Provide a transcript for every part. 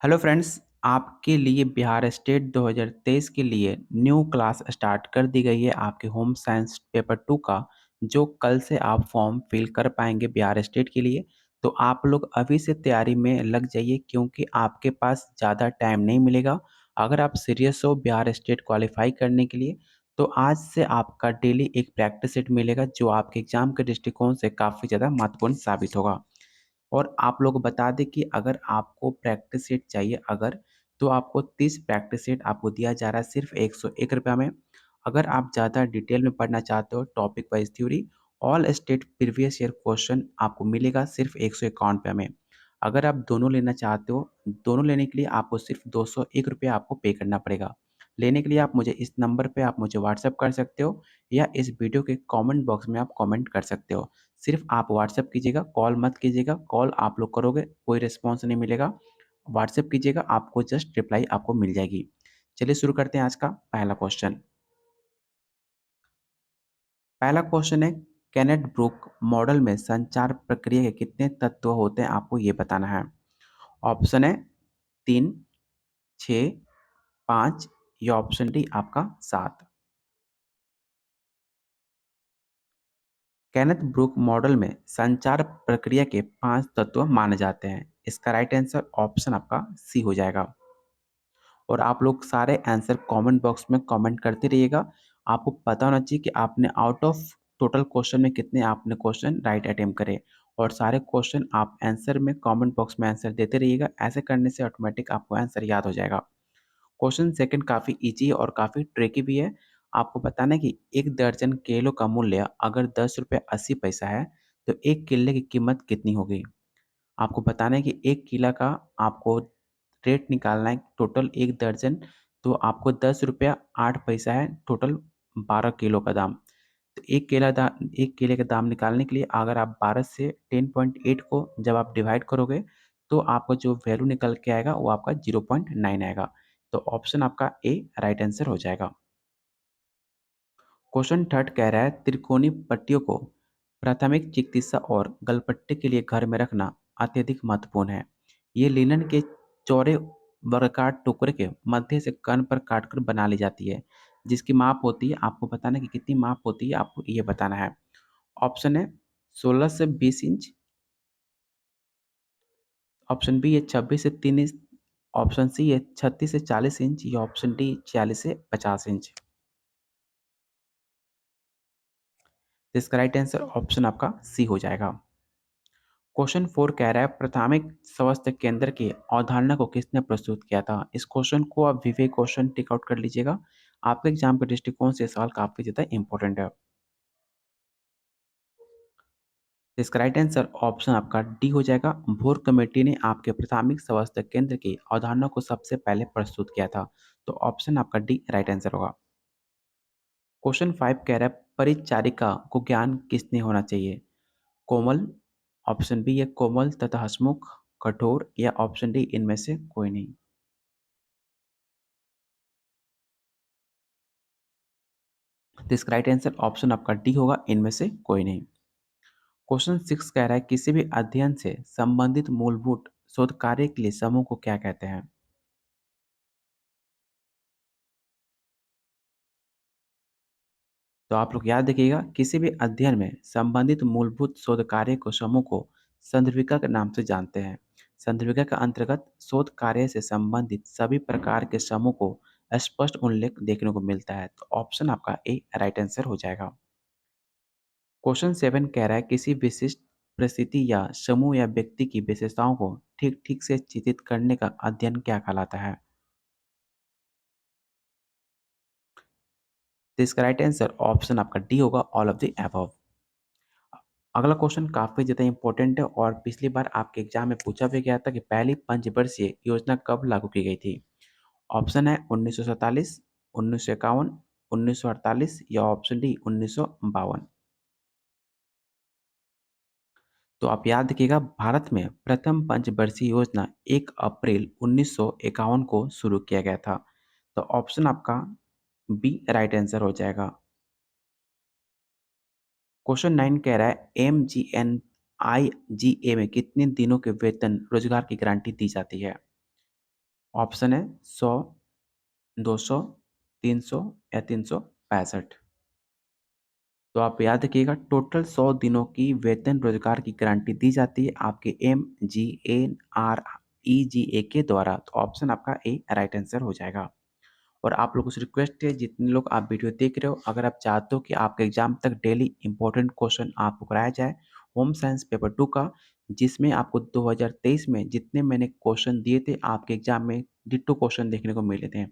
Hello friends, आपके लिए Bihar state 2023 के लिए न्यू क्लास स्टार्ट कर दी गई है आपके होम साइंस पेपर 2 का, जो कल से आप फॉर्म फिल कर पाएंगे बिहार स्टेट के लिए। तो आप लोग अभी से तैयारी में लग जाइए क्योंकि आपके पास ज़्यादा टाइम नहीं मिलेगा। अगर आप सीरियस हो बिहार स्टेट क्वालिफाई करने के लिए, तो आज से आपका डेली एक प्रैक्टिस सेट मिलेगा जो आपके एग्जाम के दृष्टिकोण से काफ़ी ज़्यादा महत्वपूर्ण साबित होगा। और आप लोग बता दें कि अगर आपको प्रैक्टिस सेट चाहिए तो आपको 30 प्रैक्टिस सेट आपको दिया जा रहा है सिर्फ 101 रुपये में। अगर आप ज़्यादा डिटेल में पढ़ना चाहते हो topic wise theory, all state previous year question आपको मिलेगा सिर्फ 151 रुपये में। अगर आप दोनों लेना चाहते हो, दोनों लेने के लिए आपको सिर्फ 201 रुपये आपको पे करना पड़ेगा। लेने के लिए आप मुझे इस नंबर पे आप मुझे व्हाट्सअप कर सकते हो या इस वीडियो के कमेंट बॉक्स में आप कमेंट कर सकते हो। सिर्फ आप व्हाट्सएप कीजिएगा, कॉल मत कीजिएगा। कॉल आप लोग करोगे कोई रिस्पॉन्स नहीं मिलेगा। व्हाट्सएप कीजिएगा, आपको जस्ट रिप्लाई आपको मिल जाएगी। चलिए शुरू करते हैं आज का पहला क्वेश्चन। पहला क्वेश्चन है, केनेट ब्रूक मॉडल में संचार प्रक्रिया के कितने तत्व होते हैं आपको ये बताना है। ऑप्शन है 3, 6, 5 या ऑप्शन डी आपका 7। केनेथ ब्रूक मॉडल में संचार प्रक्रिया के 5 तत्व माने जाते हैं। इसका राइट आंसर ऑप्शन आपका सी हो जाएगा। और आप लोग सारे आंसर कमेंट बॉक्स में कमेंट करते रहिएगा। आपको पता होना चाहिए कि आपने आउट ऑफ टोटल क्वेश्चन में कितने आपने क्वेश्चन राइट अटेम्प्ट करे। और सारे क्वेश्चन आप आंसर में कमेंट बॉक्स में आंसर देते रहिएगा। ऐसे करने से ऑटोमेटिक आपको आंसर याद हो जाएगा। क्वेश्चन सेकंड काफ़ी इजी और काफ़ी ट्रिकी भी है। आपको बताना है कि एक दर्जन केलों का मूल्य अगर 10 रुपये 80 पैसा है, तो एक केले की कीमत कितनी होगी। आपको बताना है कि एक किला का आपको रेट निकालना है टोटल एक दर्जन। तो आपको 10 रुपया 8 पैसा है टोटल 12 किलो का दाम। तो एक केले का दाम निकालने के लिए अगर आप 12 से 10.8 को जब आप डिवाइड करोगे, तो आपका जो वैल्यू निकल के आएगा वो आपका 0.9 आएगा। तो ऑप्शन आपका ए राइट आंसर हो जाएगा। क्वेश्चन थर्ड कह रहा है, त्रिकोणीय पट्टियों को प्राथमिक चिकित्सा और गलपट्टे के लिए घर में रखना अत्यधिक महत्वपूर्ण है। ये लिनन के चौड़े वर्गाकार टुकड़े के मध्य से कण पर काटकर बना ली जाती है, जिसकी माप होती है, आपको बताना है कि कितनी माप होती है, आपको ये बताना है। ऑप्शन है 16 से 20 इंच, ऑप्शन बी है 26 से 3 इंच, ऑप्शन सी है 36 से 40 इंच या ऑप्शन डी 46 से 50 इंच। तो इसका राइट आंसर ऑप्शन आपका सी हो जाएगा। क्वेश्चन 4 कह रहा है, प्राथमिक स्वास्थ्य केंद्र की अवधारणा को किसने प्रस्तुत किया था। इस क्वेश्चन को आप विवेक क्वेश्चन टिक आउट कर लीजिएगा। आपके एग्जाम के दृष्टिकोण से सवाल काफी ज्यादा इंपॉर्टेंट है। इसका राइट आंसर ऑप्शन आपका डी हो जाएगा। भोर कमेटी ने आपके प्राथमिक स्वास्थ्य केंद्र की अवधारणा को सबसे पहले प्रस्तुत किया था। तो ऑप्शन आपका डी राइट आंसर होगा। क्वेश्चन 5 कह रहा है, परिचारिका को ज्ञान किसने होना चाहिए। कोमल, ऑप्शन बी है कोमल तथा हसमुख, कठोर या ऑप्शन डी इनमें से कोई नहीं। तो इसका राइट आंसर ऑप्शन आपका डी होगा, इनमें से कोई नहीं। क्वेश्चन 6 कह रहा है, किसी भी अध्ययन से संबंधित मूलभूत शोध कार्य के लिए समूह को क्या कहते हैं। तो आप लोग याद रखिएगा, किसी भी अध्ययन में संबंधित मूलभूत शोध कार्य को समूह को संदर्भिका के नाम से जानते हैं। संदर्भिका के अंतर्गत शोध कार्य से संबंधित सभी प्रकार के समूह को स्पष्ट उल्लेख देखने को मिलता है। तो ऑप्शन आपका ए राइट आंसर हो जाएगा। क्वेश्चन 7 कह रहा है, किसी विशिष्ट परिस्थिति या समूह या व्यक्ति की विशेषताओं को ठीक ठीक से चित्रित करने का अध्ययन क्या कहलाता है। तो इसका राइट आंसर ऑप्शन आपका डी होगा, ऑल ऑफ द अबव। अगला क्वेश्चन काफी ज्यादा इंपॉर्टेंट है और पिछली बार आपके एग्जाम में पूछा भी गया था कि पहली पंचवर्षीय योजना कब लागू की गई थी। ऑप्शन है 1947, 1951, 1948 या ऑप्शन डी 1952। तो आप याद रखिएगा, भारत में प्रथम पंचवर्षीय योजना 1 अप्रैल 1951 को शुरू किया गया था। तो ऑप्शन आपका बी राइट आंसर हो जाएगा। क्वेश्चन 9 कह रहा है, MGNIGA में कितने दिनों के वेतन रोजगार की गारंटी दी जाती है। ऑप्शन है 100, 200, 300 या 365। तो आप याद रखिएगा, टोटल 100 दिनों की वेतन रोजगार की गारंटी दी जाती है आपके MGNREGA के द्वारा। तो ऑप्शन आपका ए राइट आंसर हो जाएगा। और आप लोगों से रिक्वेस्ट है, जितने लोग आप वीडियो देख रहे हो, अगर आप चाहते हो कि आपके एग्जाम तक डेली इंपॉर्टेंट क्वेश्चन आपको कराया जाए होम साइंस पेपर 2 का, जिसमें आपको 2023 में जितने मैंने क्वेश्चन दिए थे आपके एग्जाम में डिट्टो क्वेश्चन देखने को मिले थे।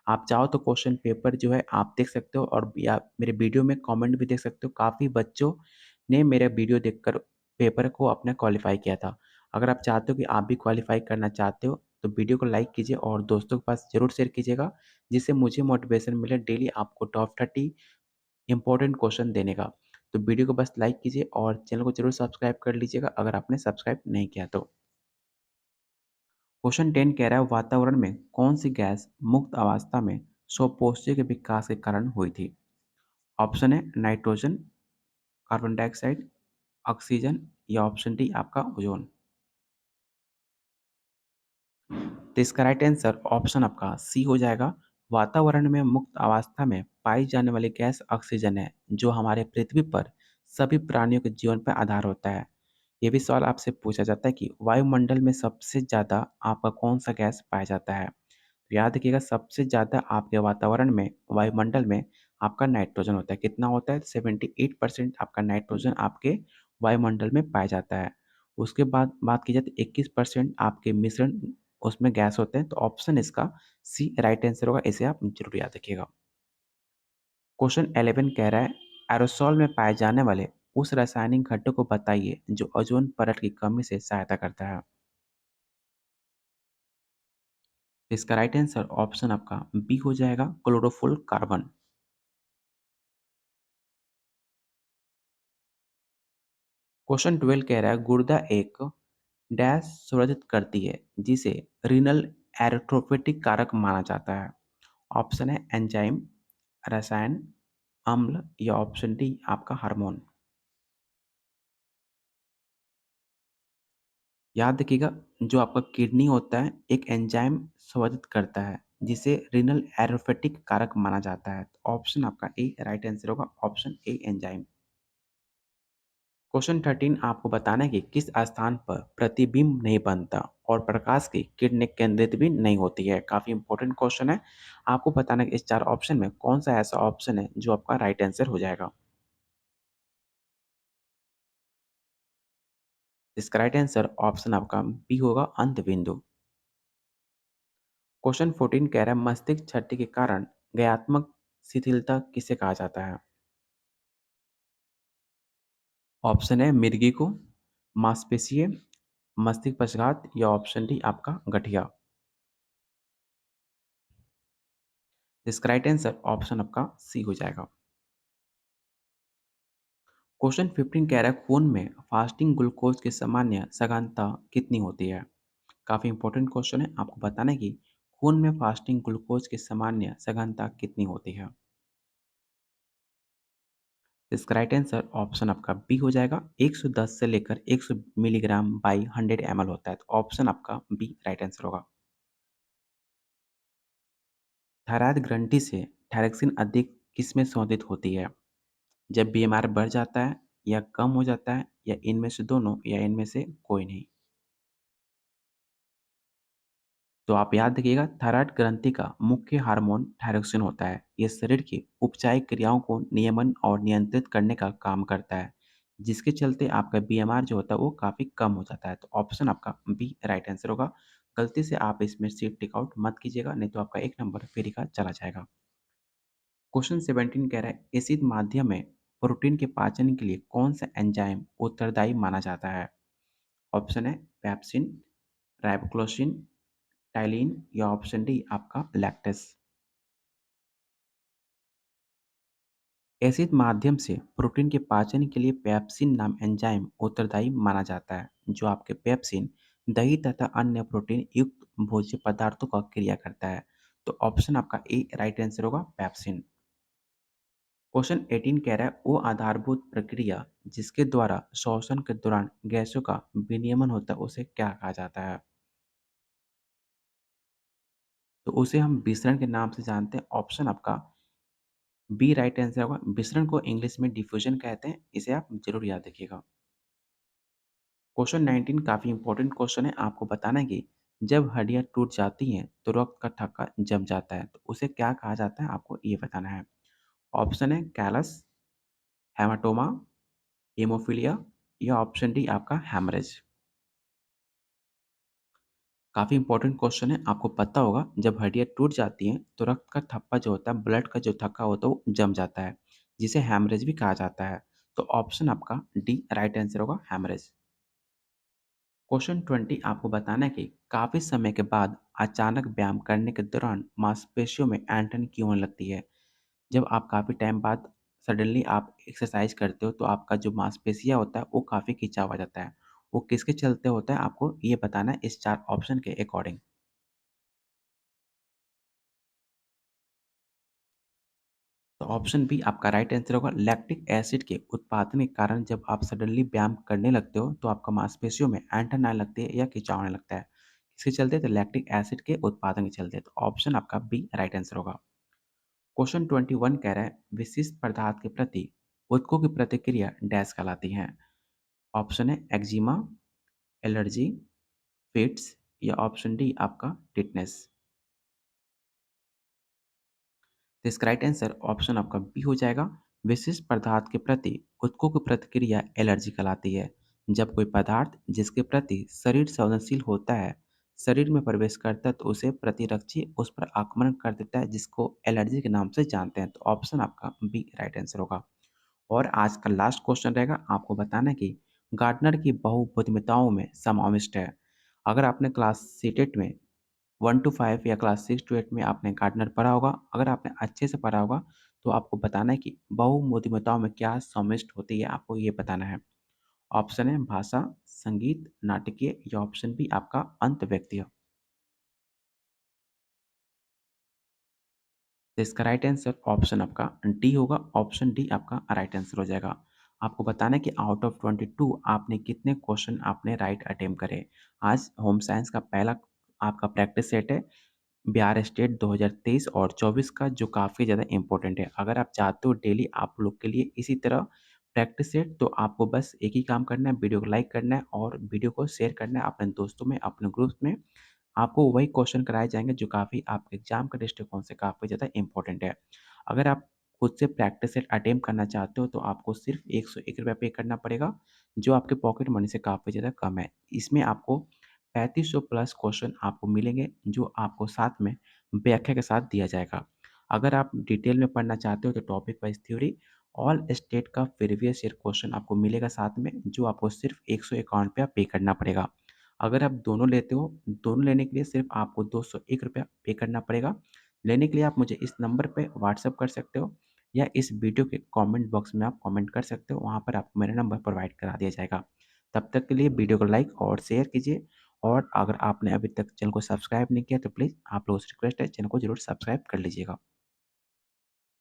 आप चाहो तो क्वेश्चन पेपर जो है आप देख सकते हो, और या मेरे वीडियो में कमेंट भी देख सकते हो। काफ़ी बच्चों ने मेरा वीडियो देखकर पेपर को अपना क्वालिफाई किया था। अगर आप चाहते हो कि आप भी क्वालिफाई करना चाहते हो, तो वीडियो को लाइक कीजिए और दोस्तों के पास ज़रूर शेयर कीजिएगा, जिससे मुझे मोटिवेशन मिले डेली आपको टॉप 30 इंपॉर्टेंट क्वेश्चन देने का। तो वीडियो को बस लाइक कीजिए और चैनल को ज़रूर सब्सक्राइब कर लीजिएगा अगर आपने सब्सक्राइब नहीं किया तो। क्वेश्चन 10 कह रहा है, वातावरण में कौन सी गैस मुक्त अवस्था में स्वपोषी के विकास के कारण हुई थी? ऑप्शन है नाइट्रोजन, कार्बन डाइऑक्साइड, ऑक्सीजन या ऑप्शन डी आपका ओजोन। तो इसका राइट आंसर ऑप्शन आपका सी हो जाएगा। वातावरण में मुक्त अवस्था में पाई जाने वाली गैस ऑक्सीजन है, जो हमारे पृथ्वी पर सभी प्राणियों के जीवन पर आधार होता है। ये भी सवाल आपसे पूछा जाता है कि वायुमंडल में सबसे ज़्यादा आपका कौन सा गैस पाया जाता है? तो याद रखिएगा, सबसे ज़्यादा आपके वातावरण में, वायुमंडल में आपका नाइट्रोजन होता है। कितना होता है? 78% आपका नाइट्रोजन आपके वायुमंडल में पाया जाता है। उसके बाद बात की जाए तो 21% आपके मिश्रण उसमें गैस होते हैं। तो ऑप्शन इसका सी राइट आंसर होगा, इसे आप ज़रूर याद रखिएगा। क्वेश्चन 11 कह रहा है, एरोसोल में पाए जाने वाले उस रासायनिक घटक को बताइए जो ओजोन परत की कमी से सहायता करता है। इसका राइट आंसर ऑप्शन आपका बी हो जाएगा, क्लोरोफुल कार्बन। क्वेश्चन 12 कह रहा है, गुर्दा एक डैश सुरक्षित करती है जिसे रीनल एरोट्रोफिटिक कारक माना जाता है। ऑप्शन है एंजाइम, रसायन, अम्ल या ऑप्शन डी आपका हार्मोन। याद रखिएगा, जो आपका किडनी होता है एक एंजाइम स्वागत करता है, जिसे रीनल एरोफेटिक कारक माना जाता है। ऑप्शन आपका ए राइट आंसर होगा, ऑप्शन ए एंजाइम। क्वेश्चन 13 आपको बताना है कि किस स्थान पर प्रतिबिंब नहीं बनता और प्रकाश की किरणें केंद्रित भी नहीं होती है। काफी इंपॉर्टेंट क्वेश्चन है। आपको बताना है कि इस चार ऑप्शन में कौन सा ऐसा ऑप्शन है जो आपका राइट आंसर हो जाएगा। इसका राइट आंसर ऑप्शन आपका बी होगा, अंत बिंदु। क्वेश्चन 14 कह रहा है, मस्तिष्क क्षति के कारण ज्ञानात्मक शिथिलता किसे कहा जाता है? ऑप्शन है मिर्गी को, मांसपेशीय, मस्तिष्क पक्षाघात या ऑप्शन डी आपका गठिया। इसका राइट आंसर ऑप्शन आपका सी हो जाएगा। क्वेश्चन 15 कह रहा है, खून में फास्टिंग ग्लूकोज की सामान्य सघनता कितनी होती है? काफ़ी इंपॉर्टेंट क्वेश्चन है। आपको बताना है कि खून में फास्टिंग ग्लूकोज की सामान्य सघनता कितनी होती है। इसका राइट आंसर ऑप्शन आपका बी हो जाएगा, 110 से लेकर 100 मिलीग्राम बाई 100 ml होता है। तो ऑप्शन आपका बी राइट आंसर होगा। थायराइड ग्रंथि से थायरोक्सिन अधिक किसमें शोधित होती है? जब बीएमआर बढ़ जाता है, या कम हो जाता है, या इनमें से दोनों, या इनमें से कोई नहीं? तो आप याद रखिएगा, थायराइड ग्रंथि का मुख्य हार्मोन थायरोक्सिन होता है। ये शरीर की उपचारिक क्रियाओं को नियमन और नियंत्रित करने का काम करता है, जिसके चलते आपका बीएमआर जो होता है वो काफ़ी कम हो जाता है। तो ऑप्शन आपका बी राइट आंसर होगा। गलती से आप इसमें से टिक आउट मत कीजिएगा, नहीं तो आपका एक नंबर फ्री का चला जाएगा। क्वेश्चन 17 कह रहा है, एसिड माध्यम में प्रोटीन के पाचन के लिए कौन सा एंजाइम उत्तरदायी माना जाता है? ऑप्शन है पैप्सिन, राइबोक्लोसिन, टाइलिन या ऑप्शन डी आपका लैक्टेस। एसिड माध्यम से प्रोटीन के पाचन के लिए पेप्सिन नाम एंजाइम उत्तरदायी माना जाता है, जो आपके पेप्सिन दही तथा अन्य प्रोटीन युक्त भोज्य पदार्थों का क्रिया करता है। तो ऑप्शन आपका ए राइट आंसर होगा, पेप्सिन। क्वेश्चन 18 कह रहा है, वो आधारभूत प्रक्रिया जिसके द्वारा श्वसन के दौरान गैसों का विनियमन होता है उसे क्या कहा जाता है? तो उसे हम विसरण के नाम से जानते हैं। ऑप्शन आपका बी राइट आंसर होगा। विसरण को इंग्लिश में डिफ्यूजन कहते हैं। इसे आप ज़रूर याद रखिएगा। क्वेश्चन 19 काफ़ी इंपॉर्टेंट क्वेश्चन है। आपको बताना है कि जब हड्डियाँ टूट जाती हैं तो रक्त का थक्का जम जाता है, तो उसे क्या कहा जाता है? आपको ये बताना है। ऑप्शन है कैलस, हेमाटोमा, हेमोफीलिया या ऑप्शन डी आपका हैमरेज। काफ़ी इंपॉर्टेंट क्वेश्चन है। आपको पता होगा जब हड्डियाँ टूट जाती हैं तो रक्त का थप्पा जो होता है, ब्लड का जो थक्का होता है वो जम जाता है, जिसे हैमरेज भी कहा जाता है। तो ऑप्शन आपका डी राइट आंसर होगा, हैमरेज। क्वेश्चन 20 आपको बताना है कि काफ़ी समय के बाद अचानक व्यायाम करने के दौरान मांसपेशियों में ऐंठन क्यों होने लगती है? जब आप काफ़ी टाइम बाद सडनली आप एक्सरसाइज करते हो तो आपका जो मांसपेशियाँ होता है वो काफ़ी खिंचा हुआ जाता है। वो किसके चलते होता है आपको ये बताना है इस 4 ऑप्शन के अकॉर्डिंग। तो ऑप्शन बी आपका राइट आंसर होगा। लैक्टिक एसिड के उत्पादन के कारण जब आप सडनली व्यायाम करने लगते हो तो आपका मांसपेशियों में ऐंठन आने लगती है या खिंचाव होने लगता है। किसके चलते? तो लैक्टिक एसिड के उत्पादन के चलते। तो ऑप्शन आपका बी राइट आंसर होगा। क्वेश्चन 21 कह रहा है विशिष्ट पदार्थ के प्रति ऊतकों की प्रतिक्रिया डैश कहलाती है। ऑप्शन है एक्जिमा, एलर्जी, फिट्स या ऑप्शन डी आपका टिटनेस। तो इसका राइट आंसर ऑप्शन आपका बी हो जाएगा। विशिष्ट पदार्थ के प्रति ऊतकों की प्रतिक्रिया एलर्जी कहलाती है। जब कोई पदार्थ जिसके प्रति शरीर संवेदनशील होता है शरीर में प्रवेश करता है तो उसे प्रतिरक्षी उस पर आक्रमण कर देता है, जिसको एलर्जी के नाम से जानते हैं। तो ऑप्शन आपका बी राइट आंसर होगा। और आज का लास्ट क्वेश्चन रहेगा, आपको बताना है कि गार्डनर की बहुबुद्धिमत्ताओं में समाविष्ट है। अगर आपने क्लास सीटेट में 1 टू 5 या क्लास 6 टू 8 में आपने गार्डनर पढ़ा होगा। अगर आपने अच्छे से पढ़ा होगा तो आपको बताना है कि बहुबुद्धिमत्ताओं में क्या समाविष्ट होती है, आपको ये बताना है। ऑप्शन है भाषा, संगीत, नाटकीय या ऑप्शन बी आपका अंतव्यक्तीय। तो इसका राइट आंसर ऑप्शन आपका डी होगा। ऑप्शन डी आपका राइट आंसर हो जाएगा। आपको बताना है कि आउट ऑफ 22 आपने कितने क्वेश्चन आपने राइट अटेम्प्ट करे। आज होम साइंस का पहला आपका प्रैक्टिस सेट है बिहार स्टेट 2023 और 24 का, जो काफ़ी ज़्यादा इम्पोर्टेंट है। अगर आप चाहते हो डेली आप लोग के लिए इसी तरह प्रैक्टिस सेट, तो आपको बस एक ही काम करना है, वीडियो को लाइक करना है और वीडियो को शेयर करना है अपने दोस्तों में, अपने ग्रुप्स में। आपको वही क्वेश्चन कराए जाएँगे जो काफ़ी आपके एग्ज़ाम के दृष्टिकोण से काफ़ी ज़्यादा इम्पोर्टेंट है। अगर आप खुद से प्रैक्टिस सेट अटेम्प्ट करना चाहते हो तो आपको सिर्फ़ ₹101 पे करना पड़ेगा, जो आपके पॉकेट मनी से काफ़ी ज़्यादा कम है। इसमें आपको 3500 प्लस क्वेश्चन आपको मिलेंगे, जो आपको साथ में व्याख्या के साथ दिया जाएगा। अगर आप डिटेल में पढ़ना चाहते हो तो topic wise theory, all state का प्रीवियस ईयर क्वेश्चन आपको मिलेगा साथ में, जो आपको सिर्फ़ ₹151 पे करना पड़ेगा। अगर आप दोनों लेते हो, दोनों लेने के लिए सिर्फ़ आपको ₹201 पे करना पड़ेगा। लेने के लिए आप मुझे इस नंबर पे व्हाट्सएप कर सकते हो या इस वीडियो के कमेंट बॉक्स में आप कमेंट कर सकते हो, वहाँ पर आपको मेरा नंबर प्रोवाइड करा दिया जाएगा। तब तक के लिए वीडियो को लाइक और शेयर कीजिए, और अगर आपने अभी तक चैनल को सब्सक्राइब नहीं किया तो प्लीज़ आप लोगों से रिक्वेस्ट है, चैनल को ज़रूर सब्सक्राइब कर लीजिएगा।